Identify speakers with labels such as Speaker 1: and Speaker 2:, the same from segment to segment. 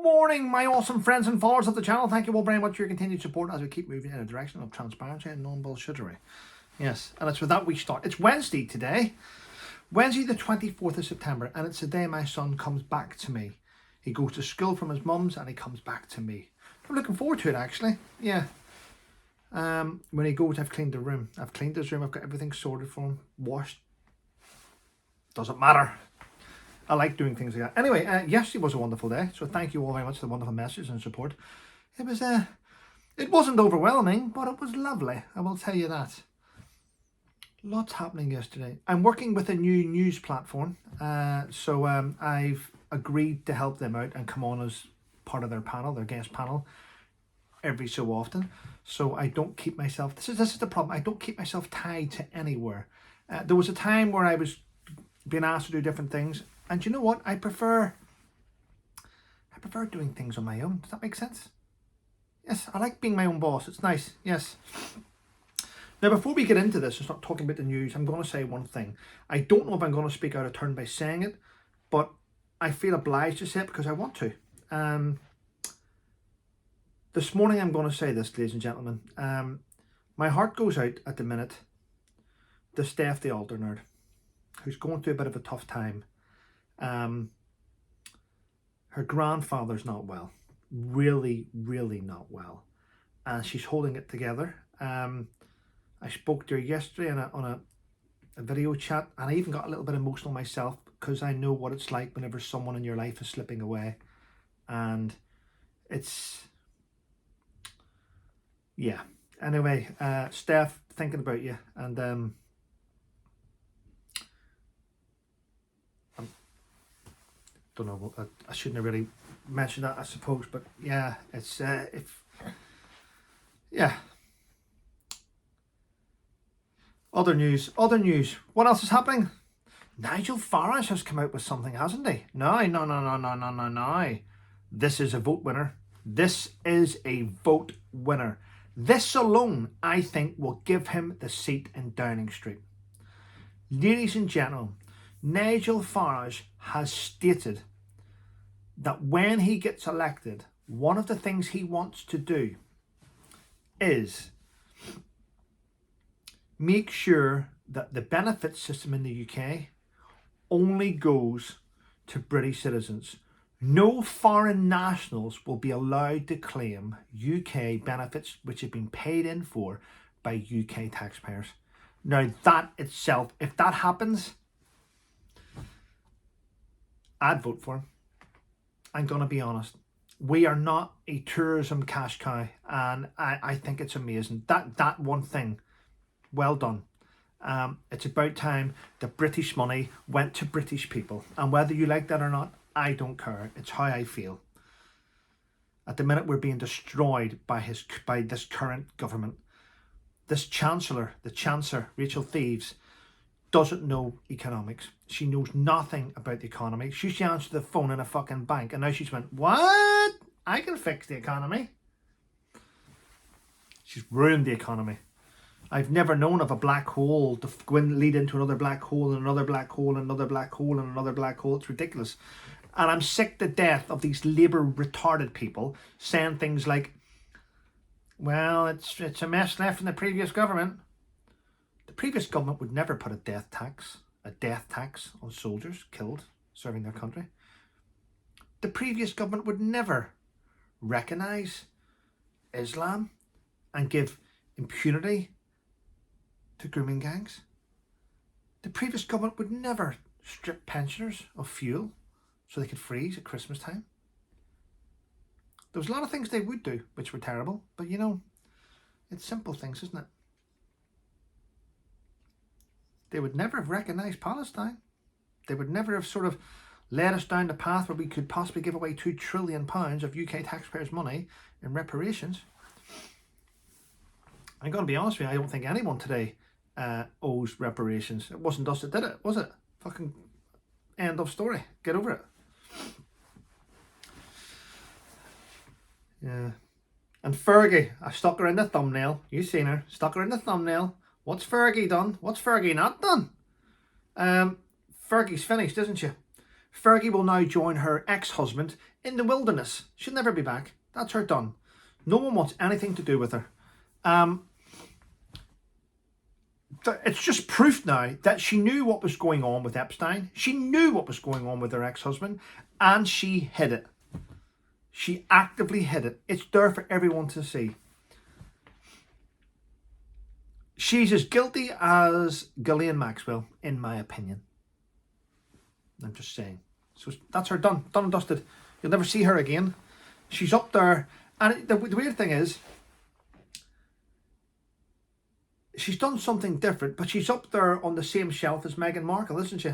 Speaker 1: morning, my awesome friends and followers of the channel. Thank you all very much for your continued support as we keep moving in a direction of transparency and non-bullshittery. Yes, and it's with that we start. It's Wednesday today, Wednesday the 24th of September, and it's the day my son comes back to me. He goes to school from his mum's and he comes back to me. I'm looking forward to it, actually. Yeah. When he goes, I've cleaned the room. I've cleaned his room. I've got everything sorted for him, washed. Doesn't matter. I like doing things like that. Anyway, yesterday was a wonderful day, so thank you all very much for the wonderful messages and support. It wasn't overwhelming, but it was lovely. I will tell you that. Lots happening yesterday. I'm working with a new news platform, so I've agreed to help them out and come on as part of their panel, their guest panel, every so often. So I don't keep myself. This is the problem. I don't keep myself tied to anywhere. There was a time where I was being asked to do different things. And you know what? I prefer doing things on my own. Does that make sense? Yes, I like being my own boss. It's nice. Yes. Now, before we get into this and start talking about the news, I'm going to say one thing. I don't know if I'm going to speak out of turn by saying it, but I feel obliged to say it because I want to. This morning I'm going to say this, ladies and gentlemen. My heart goes out at the minute to Steph the altar nerd, who's going through a bit of a tough time. Her grandfather's not well, really not well, and she's holding it together. I spoke to her yesterday on a video chat, and I even got a little bit emotional myself because I know what it's like whenever someone in your life is slipping away, and it's, yeah. Anyway, Steph, thinking about you, and don't know, I shouldn't have really mentioned that, I suppose, but yeah, it's yeah. Other news. What else is happening? Nigel Farage has come out with something, hasn't he? No. This is a vote winner. This is a vote winner. This alone, I think, will give him the seat in Downing Street. Ladies and gentlemen, Nigel Farage has stated that when he gets elected, one of the things he wants to do is make sure that the benefit system in the UK only goes to British citizens. No foreign nationals will be allowed to claim UK benefits which have been paid in for by UK taxpayers. Now that itself, if that happens, I'd vote for him. I'm going to be honest. We are not a tourism cash cow, and I think it's amazing. That one thing, well done. It's about time the British money went to British people, and whether you like that or not, I don't care. It's how I feel. At the minute, we're being destroyed by this current government. This Chancellor, Rachel Thieves, doesn't know economics. She knows nothing about the economy. She used to answer the phone in a fucking bank, and now she's went, what? I can fix the economy. She's ruined the economy. I've never known of a black hole to go and lead into another black hole and another black hole and another black hole and another black hole. It's ridiculous. And I'm sick to death of these Labour retarded people saying things like, well, it's a mess left from the previous government. The previous government would never put a death tax on soldiers killed serving their country. The previous government would never recognise Islam and give impunity to grooming gangs. The previous government would never strip pensioners of fuel so they could freeze at Christmas time. There was a lot of things they would do which were terrible, but you know, it's simple things, isn't it? They would never have recognised Palestine. They would never have sort of led us down the path where we could possibly give away £2 trillion of UK taxpayers' money in reparations. I'm going to be honest with you, I don't think anyone today owes reparations. It wasn't us that did it, was it? Fucking end of story. Get over it. Yeah. And Fergie, I stuck her in the thumbnail. You seen her. Stuck her in the thumbnail. What's Fergie done? What's Fergie not done? Fergie's finished, isn't she? Fergie will now join her ex-husband in the wilderness. She'll never be back. That's her done. No one wants anything to do with her. It's just proof now that she knew what was going on with Epstein. She knew what was going on with her ex-husband, and she hid it. She actively hid it. It's there for everyone to see. She's as guilty as Ghislaine Maxwell, in my opinion. I'm just saying. So that's her done. Done and dusted. You'll never see her again. She's up there. And the weird thing is, she's done something different, but she's up there on the same shelf as Meghan Markle, isn't she?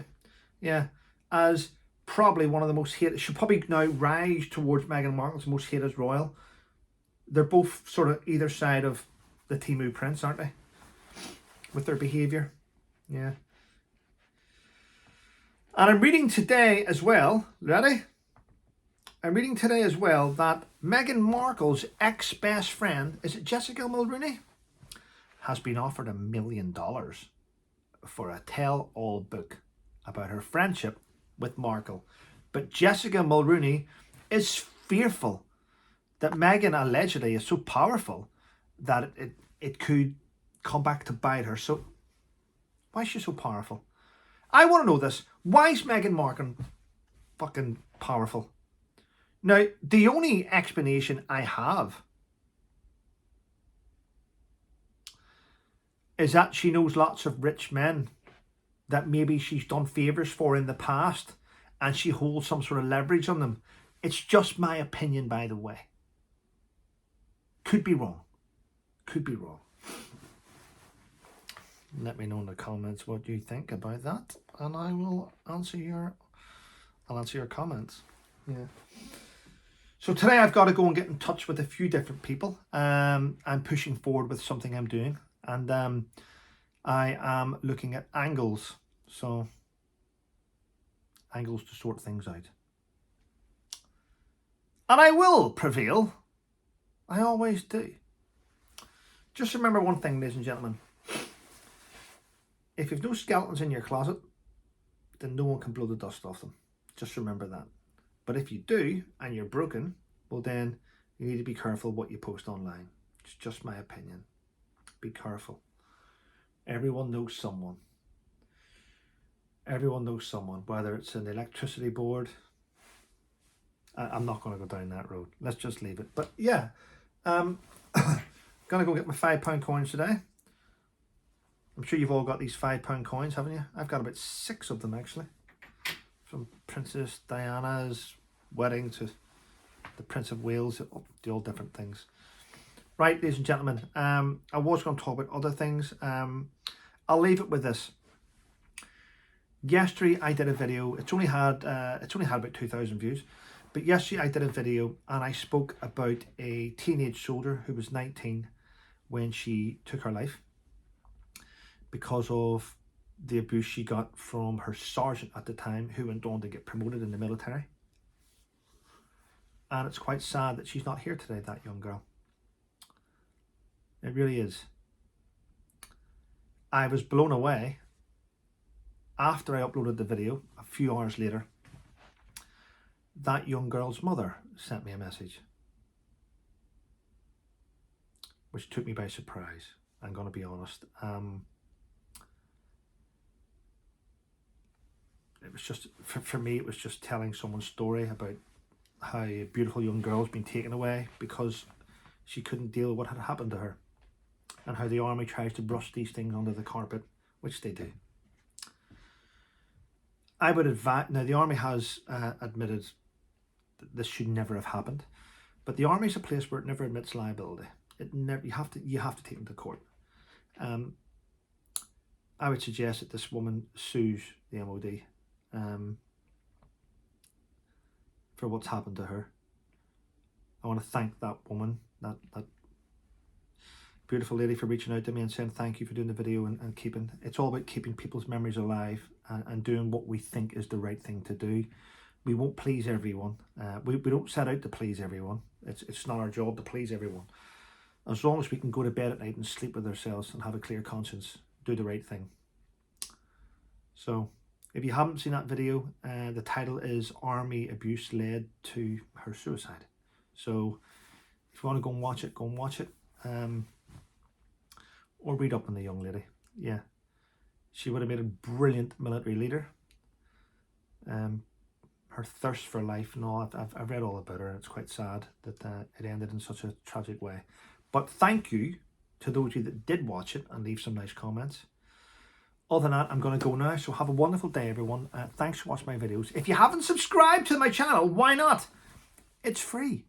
Speaker 1: Yeah. As probably one of the most hated. She'll probably now rise towards Meghan Markle's most hated royal. They're both sort of either side of the Timu Prince, aren't they? With their behaviour. Yeah. And I'm reading today as well, ready? I'm reading today as well that Meghan Markle's ex-best friend, is it Jessica Mulroney, has been offered $1 million for a tell-all book about her friendship with Markle. But Jessica Mulroney is fearful that Meghan allegedly is so powerful that it could come back to bite her. So why is she so powerful? I want to know this. Why is Meghan Markle fucking powerful? Now, the only explanation I have is that she knows lots of rich men that maybe she's done favours for in the past, and she holds some sort of leverage on them. It's just my opinion, by the way. Could be wrong. Could be wrong. Let me know in the comments what you think about that, and I will answer your comments. Yeah. So today I've got to go and get in touch with a few different people. I'm pushing forward with something I'm doing, and I am looking at angles. So angles to sort things out. And I will prevail. I always do. Just remember one thing, ladies and gentlemen. If you've no skeletons in your closet, then no one can blow the dust off them. Just remember that. But if you do, and you're broken, well then, you need to be careful what you post online. It's just my opinion. Be careful. Everyone knows someone. Everyone knows someone, whether it's an electricity board. I'm not going to go down that road. Let's just leave it. But yeah, going to go get my £5 coins today. I'm sure you've all got these £5 coins, haven't you? I've got about 6 of them, actually. From Princess Diana's wedding to the Prince of Wales, the all different things. Right, ladies and gentlemen, I was going to talk about other things. I'll leave it with this. Yesterday I did a video. It's only had about 2,000 views. But yesterday I did a video and I spoke about a teenage soldier who was 19 when she took her life because of the abuse she got from her sergeant at the time, who went on to get promoted in the military. And it's quite sad that she's not here today, that young girl. It really is. I was blown away after I uploaded the video, a few hours later. That young girl's mother sent me a message, which took me by surprise. I'm going to be honest. It was just, for me, it was just telling someone's story about how a beautiful young girl's been taken away because she couldn't deal with what had happened to her, and how the army tries to brush these things under the carpet, which they do. I would advise, now the army has admitted that this should never have happened, but the army is a place where it never admits liability. It never, you have to take them to court. I would suggest that this woman sues the MOD for what's happened to her. I want to thank that woman, that beautiful lady, for reaching out to me and saying thank you for doing the video and keeping, it's all about keeping people's memories alive and doing what we think is the right thing to do. We won't please everyone. We don't set out to please everyone. It's not our job to please everyone. As long as we can go to bed at night and sleep with ourselves and have a clear conscience, do the right thing. So If you haven't seen that video, the title is Army Abuse Led to Her Suicide. So if you want to go and watch it, go and watch it. Or read up on the young lady. Yeah. She would have made a brilliant military leader. Her thirst for life and all, I've read all about her, and it's quite sad that it ended in such a tragic way. But thank you to those of you that did watch it and leave some nice comments. Other than that, I'm going to go now. So have a wonderful day, everyone. Thanks for watching my videos. If you haven't subscribed to my channel, why not? It's free.